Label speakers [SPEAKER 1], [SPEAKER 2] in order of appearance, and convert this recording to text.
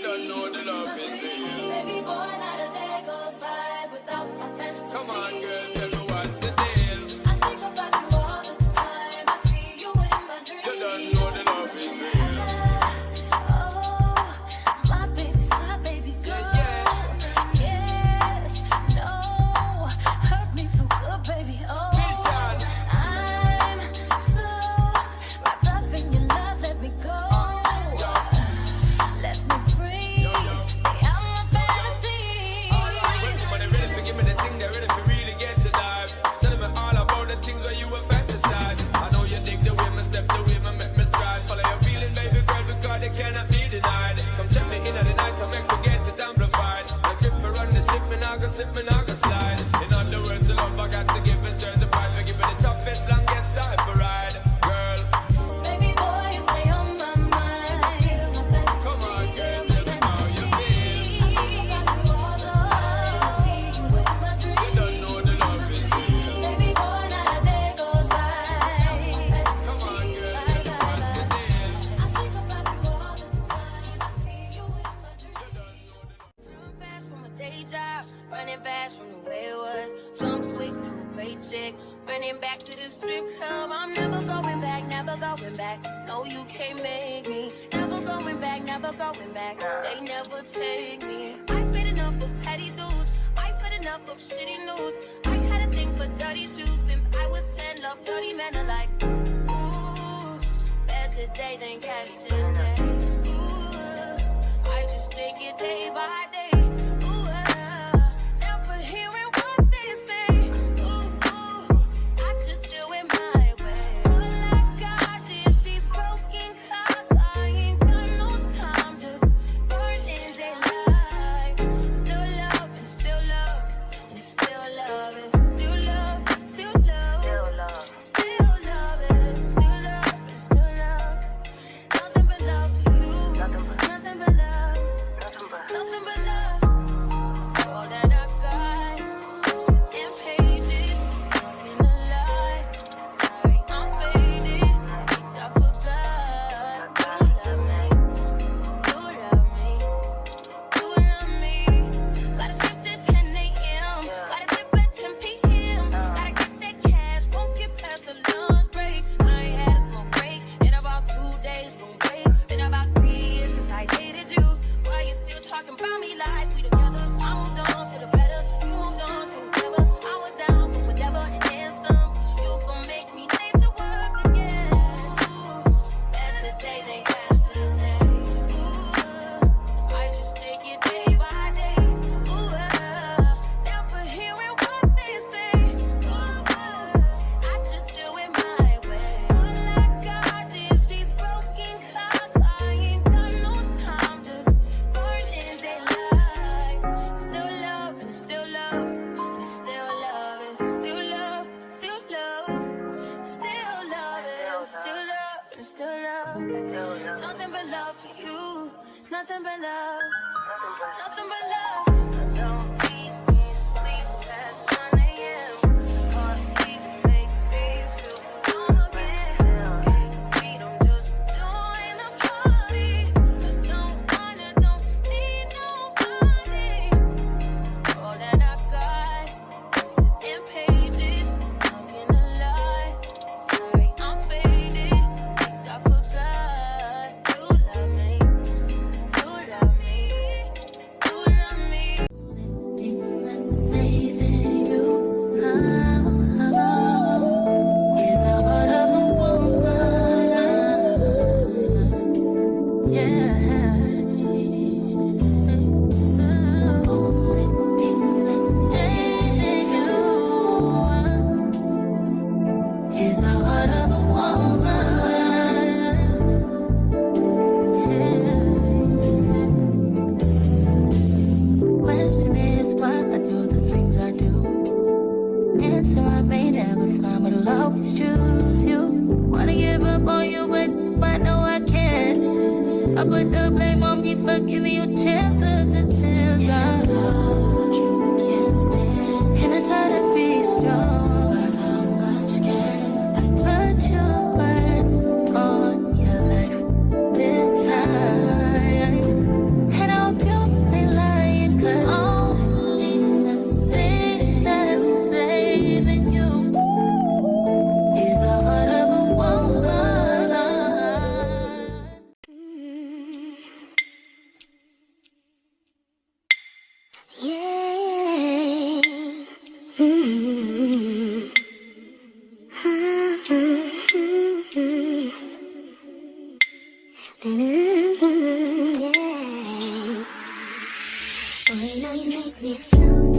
[SPEAKER 1] don't know the love is real.
[SPEAKER 2] Baby boy, not a day goes by without my fantasy.
[SPEAKER 1] Come on, girl, tell me what's the deal.
[SPEAKER 2] I think about you all the time. I see you in my dreams.
[SPEAKER 1] You don't know the love is real.
[SPEAKER 2] Oh, my baby girl. Yes, no, hurt me so good, baby. Oh,
[SPEAKER 1] Vision.
[SPEAKER 2] I'm so wrapped up in your love. Let me go. Let me breathe. Stay out my fantasy.
[SPEAKER 1] When somebody ready to give me the thing, they're ready to really get to dive. Tell me all about the things where you were fantasize. I know you dig the way my step, the way my make me stride. Follow your feeling, baby girl, because they cannot be denied. Come check me in at the night, I make me get it amplified. The grip for run the ship, me now go slip, me now go slide. In other words, the love I got to give is certified. We give it the toughest, longest type of ride. Girl,
[SPEAKER 2] Baby boy, you stay on my mind.
[SPEAKER 1] come on, girl, tell me how you feel. You don't know the love is real.
[SPEAKER 2] Baby boy, not a day goes by.
[SPEAKER 1] Come on, girl, tell me what's the deal.
[SPEAKER 2] I think about you all the time. I see you in my dreams.
[SPEAKER 3] Run fast from a day job, running fast from the way it was. Jump quick to a paycheck, running back to the strip club. I'm never going back, never going back. No, you can't make me. Never going back, never going back. They never take me. I've been enough of petty dudes. I've had enough of shitty news. I had a thing for dirty shoes since I was 10. Love dirty men alike. Ooh, better today than cash today. Ooh, I just take it day by day. Ooh, never hearing what they say. Ooh, I just do it my way. All I got is these broken hearts. I ain't got no time, just burning daylight. Still love and still love, and it's still love, it's still love, still love, still love, it's still love, and still love. Nothing but love for you, nothing but love, nothing but love. All that I got is in pages, talking a lie. Sorry, I'm faded. Think I forgot. You love me, you love me, you love me. Gotta shift at 10 a.m. Gotta dip at 10 p.m. Gotta get that cash, won't get past the lunch break. I ain't had a smoke break in about 2 days, don't wait. Been about 3 years since I dated you. Why you still talking about me like we together? I moved on for the better, you moved on to whatever. I was down for whatever and then some. You gon' make me late to work again. Ooh, better day than yesterday. Ooh, I just take it day by day. Ooh, never hearing what they say. Ooh, I just do it my way. All I got is these broken hearts. I ain't got no time, just burning daylight. Still love and it's still love, and it's still love, it's still love, still love, still love, it's still love, and it's still love. Nothing but love for you, nothing but love, nothing but love. Don't leave me sleep past 1 a.m. Heartbeat make me feel calm again. Freedom just join the party. I don't need nobody. All that I got, this is in pages, talking a lie. Sorry, I'm faded. Think I forgot. You love me, you love me, you love me. Saving you, is the heart of a woman. Yeah. Only thing that's saving you is the heart of a woman. Question is why I do the things I do. Answer I may never find, but I'll always choose you. Wanna give up on you, but I know I can't. I put the blame on me for giving you chance after chance. I love what you can't stand, and I try to be strong, but how much can I put your words on your life this time? And I
[SPEAKER 2] Boy, now you make me float.